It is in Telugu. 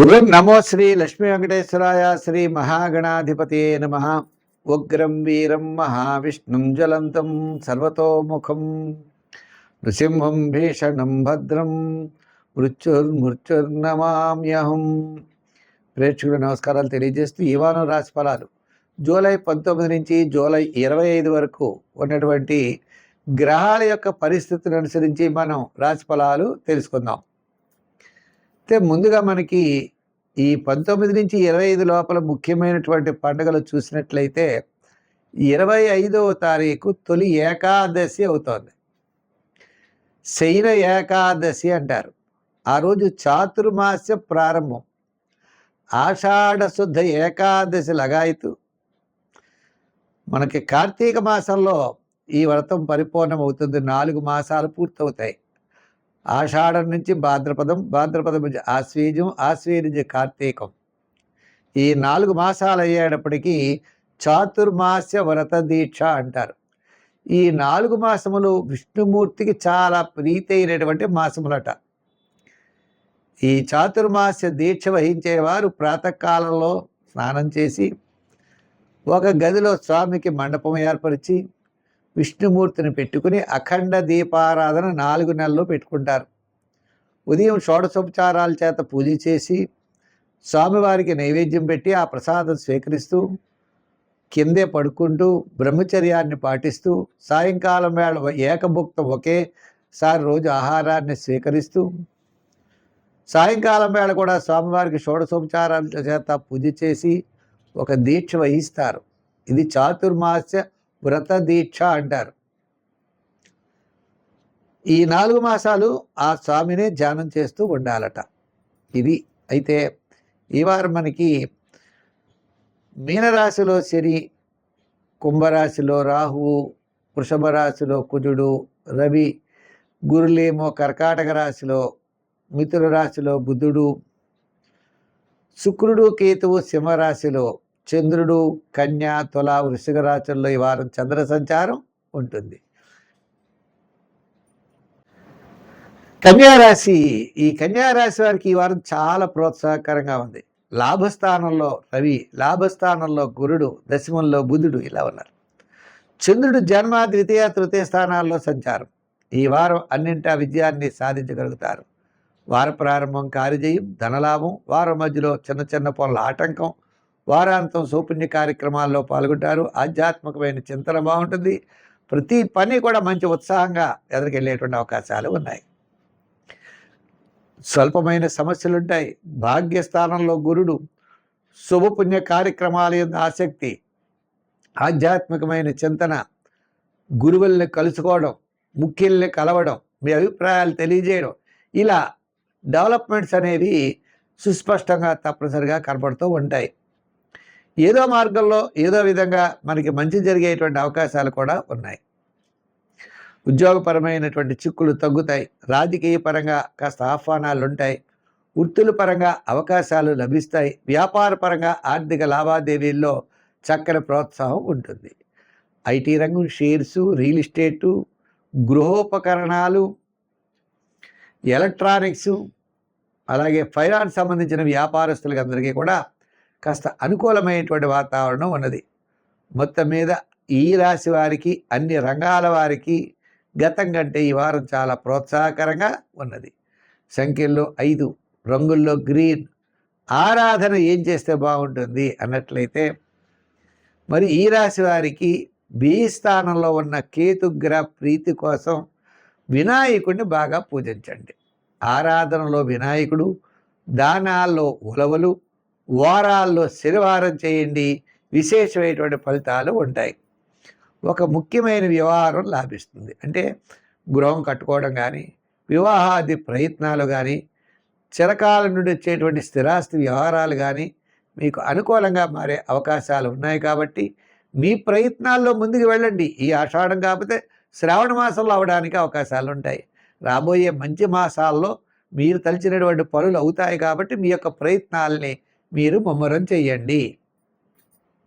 ఓం నమో శ్రీ లక్ష్మీ వెంకటేశ్వరాయ శ్రీ మహాగణాధిపతియే నమః. ఉగ్రం వీరం మహావిష్ణుం జ్వలంతం సర్వతోముఖం నృసింహం భీషణం భద్రం మృత్యుర్నమామ్యహం. ప్రేక్షకుల నమస్కారాలు తెలియజేస్తూ ఈ వారం రాశి ఫలాలు జూలై 19 నుంచి జూలై 25 వరకు ఉన్నటువంటి గ్రహాల యొక్క పరిస్థితిని అనుసరించి మనం రాశి ఫలాలు తెలుసుకుందాం. అయితే ముందుగా మనకి ఈ 19 నుంచి 25 లోపల ముఖ్యమైనటువంటి పండుగలు చూసినట్లయితే 25వ తారీఖు తొలి ఏకాదశి అవుతోంది. శయన ఏకాదశి అంటారు. ఆ రోజు చాతుర్మాస్య ప్రారంభం. ఆషాఢ శుద్ధ ఏకాదశి లగాయతు. మనకి కార్తీక మాసంలో ఈ వ్రతం పరిపూర్ణమవుతుంది. 4 మాసాలు పూర్తవుతాయి. ఆషాఢం నుంచి భాద్రపదం, భాద్రపదం నుంచి ఆశ్వీజం, ఆశ్వీజం నుంచి కార్తీకం. ఈ 4 మాసాలు అయ్యేటప్పటికీ చాతుర్మాస్య వ్రత దీక్ష అంటారు. ఈ 4 మాసములు విష్ణుమూర్తికి చాలా ప్రీతి అయినటువంటి మాసములట. ఈ చాతుర్మాస్య దీక్ష వహించేవారు ప్రాతకాలంలో స్నానం చేసి ఒక గదిలో స్వామికి మండపం ఏర్పరిచి విష్ణుమూర్తిని పెట్టుకుని అఖండ దీపారాధన 4 నెలలు పెట్టుకుంటారు. ఉదయం షోడశోపచారాల చేత పూజ చేసి స్వామివారికి నైవేద్యం పెట్టి ఆ ప్రసాదం స్వీకరిస్తూ కిందే పడుకుంటూ బ్రహ్మచర్యాన్ని పాటిస్తూ సాయంకాలం వేళ ఏకభుక్తం ఒకేసారి రోజు ఆహారాన్ని స్వీకరిస్తూ సాయంకాలం వేళ కూడా స్వామివారికి షోడశోపచారాల చేత పూజ చేసి ఒక దీక్ష వహిస్తారు. ఇది చాతుర్మాస్య వ్రత దీక్ష అంటారు. ఈ 4 మాసాలు ఆ స్వామినే ధ్యానం చేస్తూ ఉండాలట. ఇది అయితే ఈ వారం మనకి మీనరాశిలో శని, కుంభరాశిలో రాహువు, వృషభ రాశిలో కుజుడు, రవి, గురులేమో కర్కాటక రాశిలో, మిథున రాశిలో బుధుడు, శుక్రుడు, కేతువు సింహరాశిలో, చంద్రుడు కన్యా, తుల, వృశ్చిక రాశుల్లో ఈ వారం చంద్ర సంచారం ఉంటుంది. కన్యారాశి, ఈ కన్యారాశి వారికి ఈ వారం చాలా ప్రోత్సాహకరంగా ఉంది. లాభస్థానంలో రవి, లాభస్థానంలో గురుడు, దశమంలో బుధుడు ఇలా ఉన్నారు. చంద్రుడు జన్మ, ద్వితీయ, తృతీయ స్థానాల్లో సంచారం. ఈ వారం అన్నింటా విజయాన్ని సాధించగలుగుతారు. వార ప్రారంభం కార్యజయం, ధనలాభం. వారం మధ్యలో చిన్న చిన్న పనుల ఆటంకం. వారాంతం సౌపుణ్య కార్యక్రమాల్లో పాల్గొంటారు. ఆధ్యాత్మికమైన చింతన బాగుంటుంది. ప్రతి పని కూడా మంచి ఉత్సాహంగా ఎదురుకెళ్ళేటువంటి అవకాశాలు ఉన్నాయి. స్వల్పమైన సమస్యలు ఉంటాయి. భాగ్యస్థానంలో గురుడు, శుభపుణ్య కార్యక్రమాల యొక్క ఆసక్తి, ఆధ్యాత్మికమైన చింతన, గురువుల్ని కలుసుకోవడం, ముఖ్యుల్ని కలవడం, మీ అభిప్రాయాలు తెలియజేయడం, ఇలా డెవలప్మెంట్స్ అనేవి సుస్పష్టంగా తప్పనిసరిగా కనపడుతూ ఉంటాయి. ఏదో మార్గంలో ఏదో విధంగా మనకి మంచి జరిగేటువంటి అవకాశాలు కూడా ఉన్నాయి. ఉద్యోగపరమైనటువంటి చిక్కులు తగ్గుతాయి. రాజకీయ పరంగా కాస్త ఆహ్వానాలు ఉంటాయి. వృత్తుల పరంగా అవకాశాలు లభిస్తాయి. వ్యాపార పరంగా ఆర్థిక లావాదేవీల్లో చక్కని ప్రోత్సాహం ఉంటుంది. ఐటీ రంగం, షేర్సు, రియల్ ఎస్టేటు, గృహోపకరణాలు, ఎలక్ట్రానిక్సు, అలాగే ఫైనాన్స్ సంబంధించిన వ్యాపారస్తులకి అందరికీ కూడా కాస్త అనుకూలమైనటువంటి వాతావరణం ఉన్నది. మొత్తం మీద ఈ రాశి వారికి, అన్ని రంగాల వారికి గతం కంటే ఈ వారం చాలా ప్రోత్సాహకరంగా ఉన్నది. సంఖ్యల్లో 5, రంగుల్లో గ్రీన్. ఆరాధన ఏం చేస్తే బాగుంటుంది అన్నట్లయితే మరి ఈ రాశి వారికి బి స్థానంలో ఉన్న కేతుగ్రహ ప్రీతి కోసం వినాయకుడిని బాగా పూజించండి. ఆరాధనలో వినాయకుడు, దానాల్లో ఉలవలు, వారాల్లో శనివారం చేయండి. విశేషమైనటువంటి ఫలితాలు ఉంటాయి. ఒక ముఖ్యమైన వ్యవహారం లాభిస్తుంది. అంటే గృహం కట్టుకోవడం కానీ, వివాహాది ప్రయత్నాలు కానీ, చిరకాలం నుండి వచ్చేటువంటి స్థిరాస్తి వ్యవహారాలు కానీ మీకు అనుకూలంగా మారే అవకాశాలు ఉన్నాయి. కాబట్టి మీ ప్రయత్నాల్లో ముందుకు వెళ్ళండి. ఈ ఆషాఢం కాకపోతే శ్రావణ మాసంలో అవడానికి అవకాశాలు ఉంటాయి. రాబోయే మంచి మాసాల్లో మీరు తలచినటువంటి పనులు అవుతాయి. కాబట్టి మీ యొక్క ప్రయత్నాల్ని మీరు ముమ్మరం చేయండి.